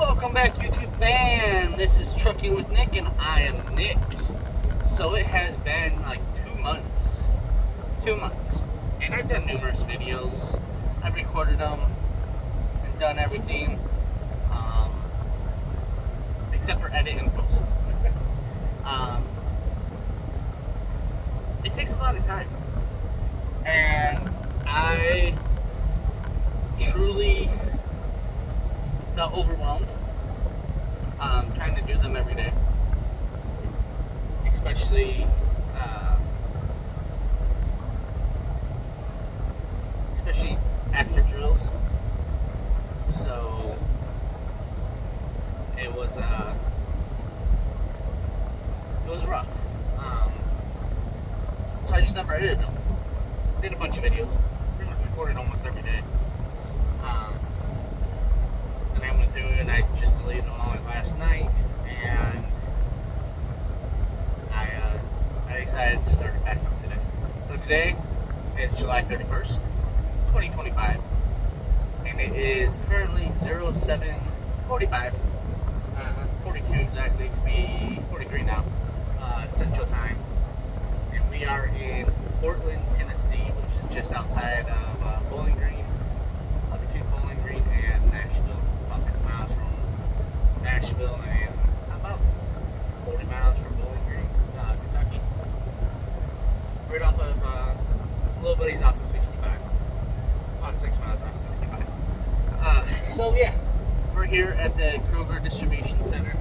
Welcome back, YouTube fan. This is Trucking with Nick, and I am Nick. So it has been like 2 months. 2 months. And I've done numerous videos. I've recorded them and done everything. Except for edit and post. It takes a lot of time. And I truly felt overwhelmed trying to do them every day, especially after drills. So it was rough. So I just never edited them. Did a bunch of videos, pretty much recorded almost every day. Then I went through and I just deleted them all last night, and I decided to start it back up today. So today is July 31st, 2025, and it is currently 07:45, 42 exactly to be 43 now, Central Time, and we are in Portland, Tennessee, which is just outside of Bowling Green, between Bowling Green and Nashville, about 50 miles from Nashville, and about 40 miles from Bowling Green, Kentucky. Right off of, little buddy's off of 65, about 6 miles off 65. So yeah, we're here at the Kroger Distribution Center.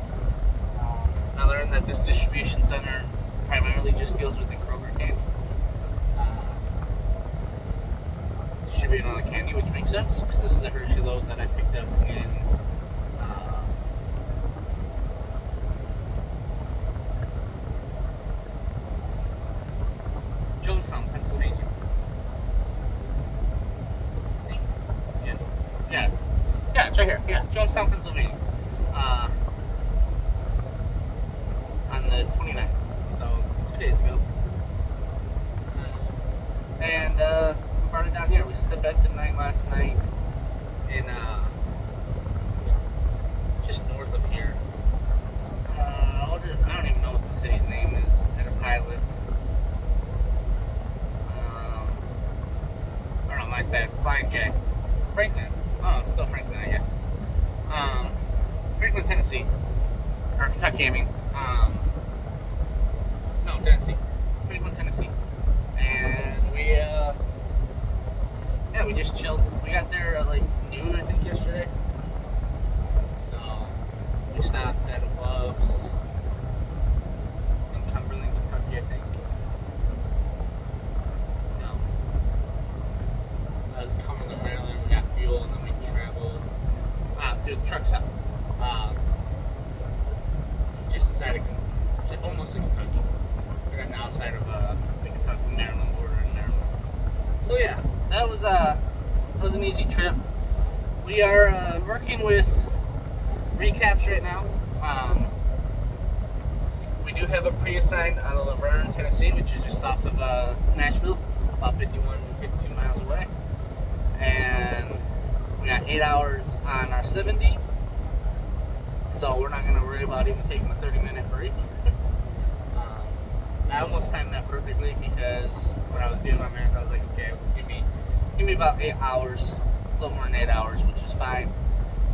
I learned that this distribution center primarily just deals with the Kroger candy. Distributing all the candy, which makes sense because this is a Hershey load that I picked up in Jonestown, Pennsylvania. Yeah, it's right here. Yeah, Jonestown, Pennsylvania. On the 29th, so 2 days ago. And we brought it down here. We spent the night last night in just north of here. I don't even know what the city's name is. At a pilot. I don't know, my bad. Flying J. Franklin. Oh, it's still Franklin, I guess. Franklin, Tennessee. Or Kentucky, I mean. No, Tennessee. Franklin, Tennessee. And we just chilled. We got there at like noon, I think, yesterday. So we stopped at Love's in Cumberland, Kentucky, I think. No. I was coming to Maryland, we got fuel, and then we traveled to the truck stop. Just inside of almost in Kentucky. We're on the outside of the Kentucky-Maryland border in Maryland. So yeah, that was an easy trip. We are working with recaps right now. We do have a pre-assigned out of Laverne, Tennessee, which is just south of Nashville, about 52 miles away. And we got 8 hours on our 70. So we're not going to worry about even taking a 30-minute break. I almost timed that perfectly because when I was doing my math, I was like, okay, give me about 8 hours, a little more than 8 hours, which is fine,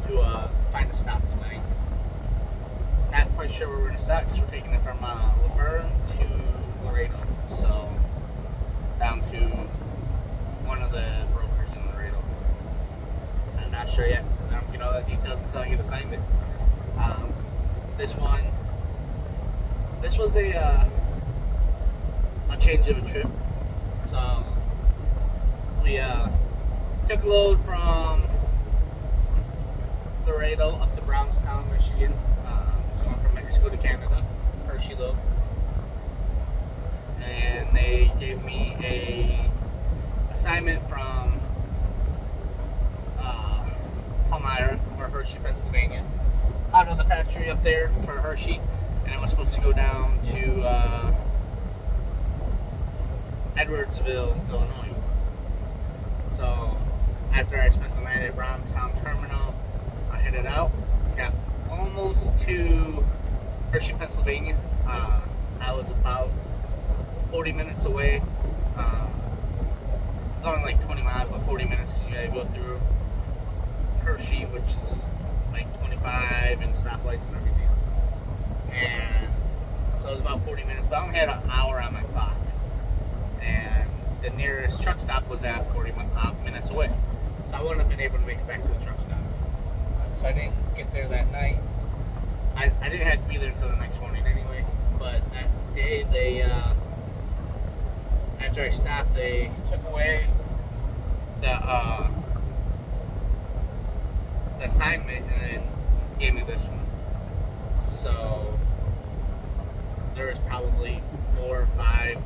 to find a stop tonight. Not quite sure where we're going to stop because we're taking it from Laverne to Laredo. So down to one of the brokers in Laredo. I'm not sure yet because I don't get all the details until I get assigned it. This was a change of a trip. So we took a load from Laredo up to Brownstown, Michigan. It's going from Mexico to Canada, Hershey load. And they gave me a assignment from Palmyra or Hershey, Pennsylvania, out of the factory up there for Hershey, and it was supposed to go down to Edwardsville, Illinois. So after I spent the night at Brownstown Terminal, I headed out got almost to Hershey, Pennsylvania. I was about 40 minutes away. It's only like 20 miles, but 40 minutes because you gotta go through Hershey, which is like 25 and stoplights and everything. And so it was about 40 minutes, but I only had an hour on my clock. And the nearest truck stop was at 40 minutes away. So I wouldn't have been able to make it back to the truck stop. So I didn't get there that night. I didn't have to be there until the next morning anyway. But that day, they after I stopped, they took away the assignment and then gave me this one. So there was probably 4 or 5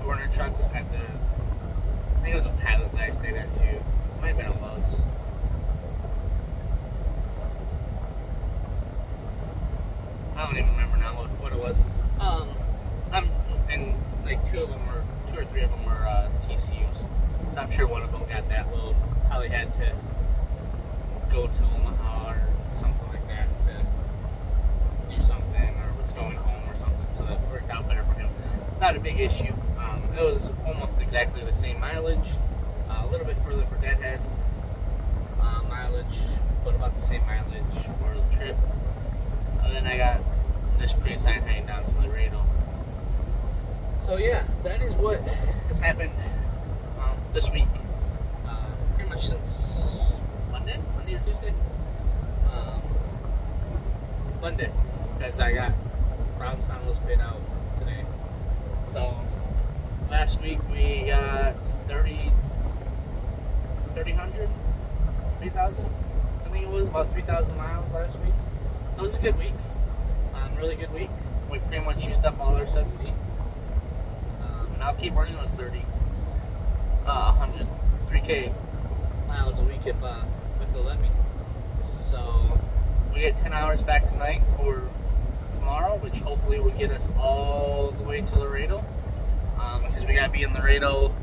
Werner trucks at the. I think it was a Pilot that I stayed at too. It might have been a Lowe's. I don't even remember now what it was. And like 2 or 3 of them were TCUs. So I'm sure one of them got that load. Probably had to go to Omaha or something like that to do something, or was going home or something. So that worked out better for him. Not a big issue. It was almost exactly the same mileage. A little bit further for Deadhead mileage, but about the same mileage for the trip. And then I got this pre-assigned heading down to Laredo. So yeah, that is what has happened this week. Pretty much since Monday or Tuesday? Monday, because I got Brownstown was paid out today. So last week we got 3,000. I think it was about 3,000 miles last week. So it was a good week. Really good week. We pretty much used up all our 70. And I'll keep running those 3K miles a week if they'll let me. So we get 10 hours back tonight for tomorrow, which hopefully will get us all the way to Laredo. Because we gotta be in Laredo.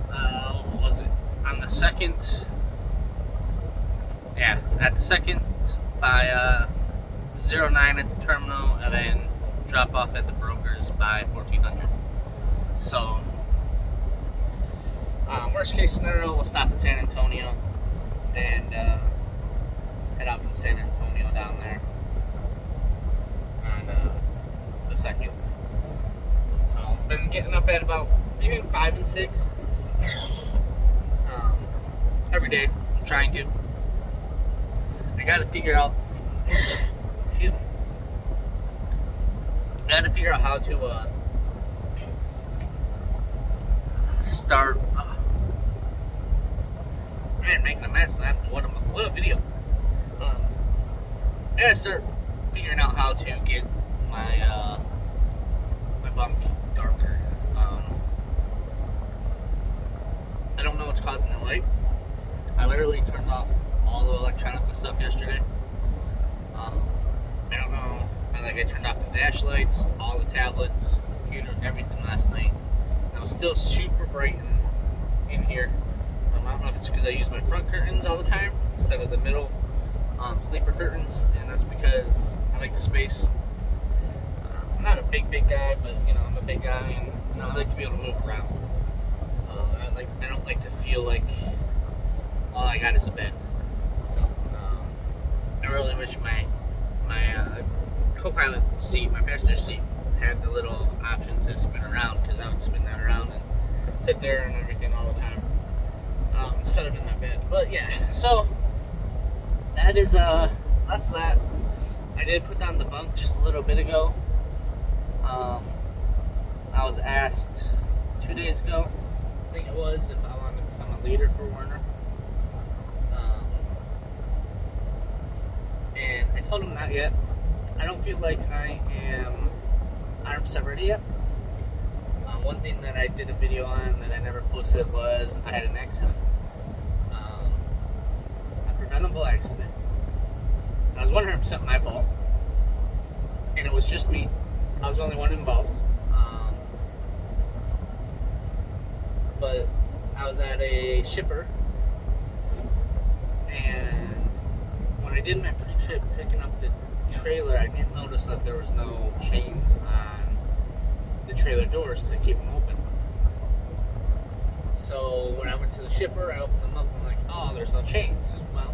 What was it? On the 2nd. Yeah, at the 2nd by 09 at the terminal, and then drop off at the brokers by 1400. So, worst case scenario, we'll stop in San Antonio and head out from San Antonio down there on the 2nd. So, I've been getting up at about maybe 5 and 6 every day. I'm trying to. I gotta figure out. Excuse me. I gotta figure out how to start. Man, making a mess. What a video. I gotta start figuring out how to get my my bunk darker. I don't know what's causing the light. I literally turned off all the electronic stuff yesterday. I don't know. I turned off the dash lights, all the tablets, the computer, everything last night. And it was still super bright in here. I don't know if it's because I use my front curtains all the time instead of the middle sleeper curtains, and that's because I like the space. I'm not a big guy, but I'm a big guy, and I like to be able to move around. I don't like to feel like all I got is a bed. I really wish my co-pilot seat, my passenger seat, had the little option to spin around, because I would spin that around and sit there and everything all the time instead of in my bed. But yeah, so that is that's that. I did put down the bunk just a little bit ago. I was asked 2 days ago, I think it was, if I wanted to become a leader for Werner. And I told him not yet. I don't feel like I am 100% ready yet. One thing that I did a video on that I never posted was I had an accident. A preventable accident. It was 100% my fault. And it was just me. I was the only one involved. But I was at a shipper, and did my pre-trip picking up the trailer, I didn't notice that there was no chains on the trailer doors to keep them open. So when I went to the shipper, I opened them up, and I'm like, oh, there's no chains. Well,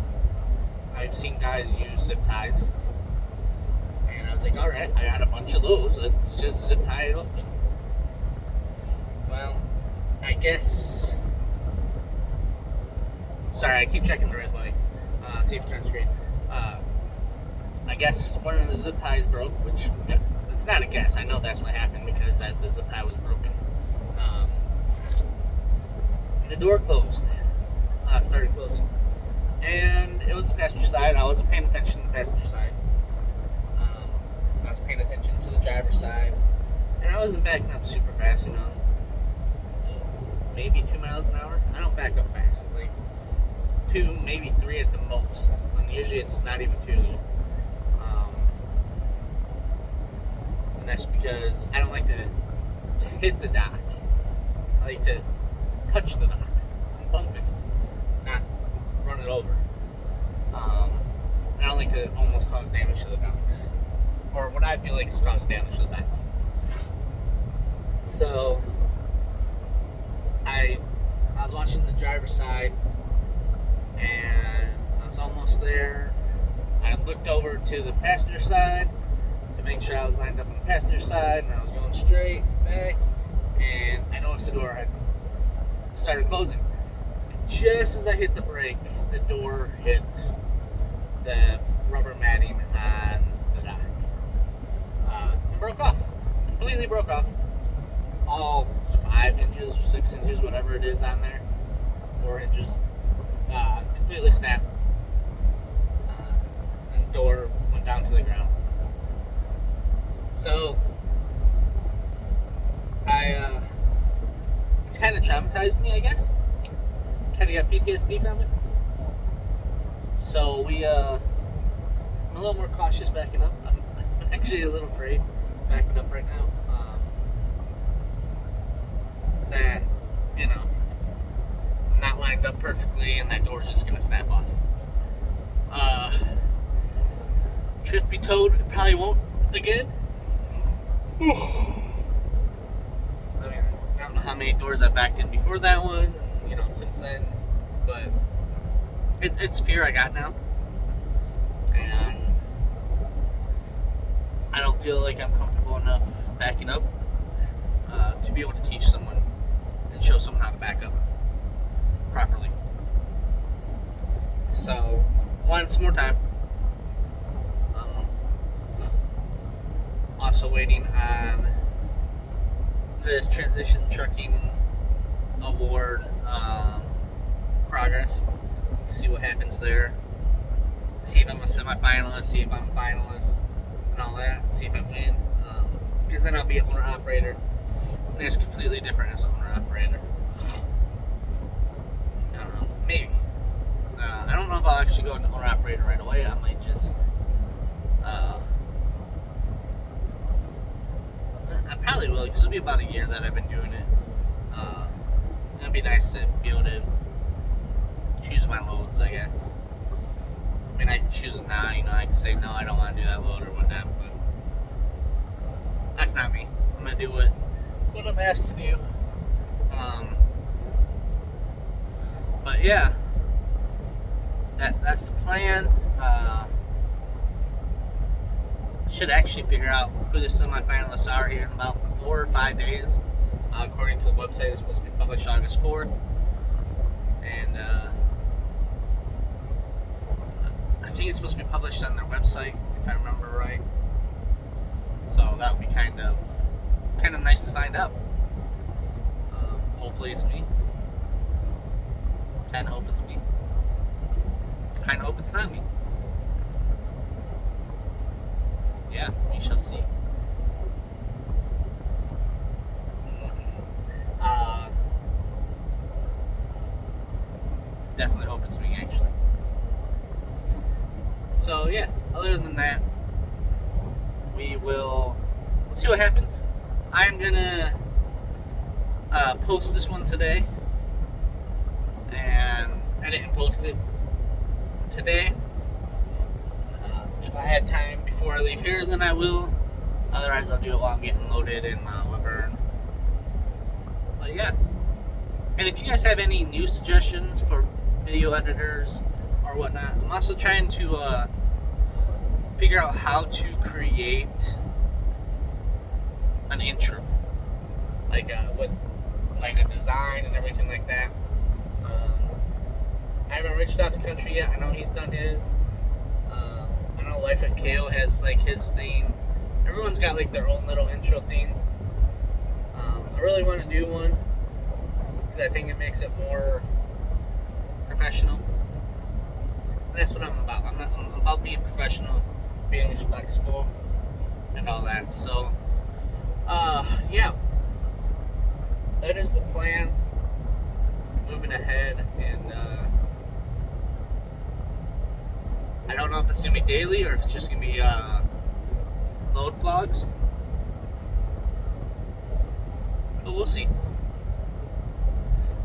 I've seen guys use zip ties. And I was like, alright, I got a bunch of those. Let's just zip tie it open. Well, I guess... Sorry, I keep checking the red light. See if it turns green. I guess one of the zip ties broke, which, yeah, it's not a guess. I know that's what happened because the zip tie was broken. The door closed. Started closing. And it was the passenger side. I wasn't paying attention to the passenger side. I was paying attention to the driver's side. And I wasn't backing up super fast, you know. Maybe 2 miles an hour. I don't back up fast. Like 2, maybe 3 at the most. And usually it's not even 2. And that's because I don't like to hit the dock. I like to touch the dock and bump it, not run it over. I don't like to almost cause damage to the docks, or what I feel like is causing damage to the docks. So I was watching the driver's side, and I was almost there. I looked over to the passenger side to make sure I was lined up on the passenger side, and I was going straight back, and I noticed the door had started closing. Just as I hit the brake, the door hit the rubber matting on the dock. And broke off. Completely broke off. All 5 inches, 6 inches, whatever it is on there. 4 inches. Completely snapped. And the door went down to the ground. So, it's kind of traumatized me, I guess. Kind of got PTSD from it. So I'm a little more cautious backing up. I'm actually a little afraid backing up right now. That, you know, I'm not lined up perfectly and that door's just going to snap off. Truth be told, it probably won't again. I mean, I don't know how many doors I backed in before that one, you know, since then, but it's fear I got now, and I don't feel like I'm comfortable enough backing up to be able to teach someone and show someone how to back up properly. So, once more time. Also waiting on this transition trucking award progress. See what happens there. See if I'm a semi-finalist. See if I'm a finalist and all that. See if I win. Because then I'll be an owner-operator. And it's completely different as an owner-operator. I don't know. Maybe. I don't know if I'll actually go into owner-operator right away. I might just... I probably will, because it'll be about a year that I've been doing it. It'll be nice to be able to choose my loads, I guess. I mean, I can choose it now, you know, I can say, no, I don't want to do that load or whatnot, but that's not me. I'm going to do what I'm asked to do. But yeah, that's the plan. Should actually figure out who the semi-finalists are here in about 4 or 5 days. According to the website, it's supposed to be published August 4th. And I think it's supposed to be published on their website, if I remember right. So that would be kind of nice to find out. Hopefully it's me. Kind of hope it's me. Kind of hope it's not me. Yeah, we shall see. Definitely hope it's me, actually. So yeah, other than that, we'll see what happens. I'm gonna post this one today and edit and post it today. If I had time before I leave here, then I will. Otherwise, I'll do it while I'm getting loaded in Laverne. But yeah. And if you guys have any new suggestions for video editors or whatnot, I'm also trying to figure out how to create an intro, like with like a design and everything like that. I haven't reached out to Country yet. I know he's done his. I know Life of Kale has like his theme. Everyone's got like their own little intro theme. I really want to do one because I think it makes it more professional. And that's what I'm about. I'm about being professional, being respectful, and all that. So, yeah, that is the plan. Moving ahead, and I don't know if it's gonna be daily or if it's just gonna be load vlogs, but we'll see.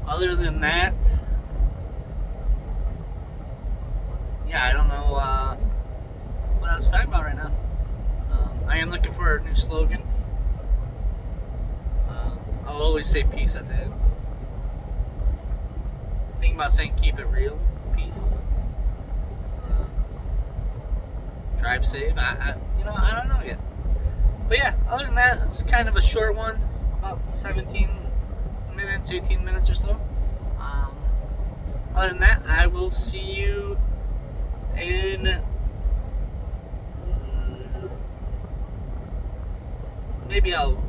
Other than that, yeah, I don't know what else to talk about right now. I am looking for a new slogan. I'll always say peace at the end. Thinking about saying keep it real, peace. Drive safe. I don't know yet. But yeah, other than that, it's kind of a short one, about 17 minutes, 18 minutes or so. Other than that, I will see you in maybe I'll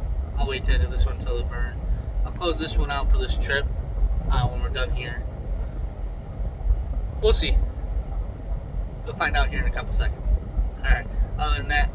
wait to edit this one until it burns. I'll close this one out for this trip when we're done here. We'll see. We'll find out here in a couple seconds. Alright, other than that,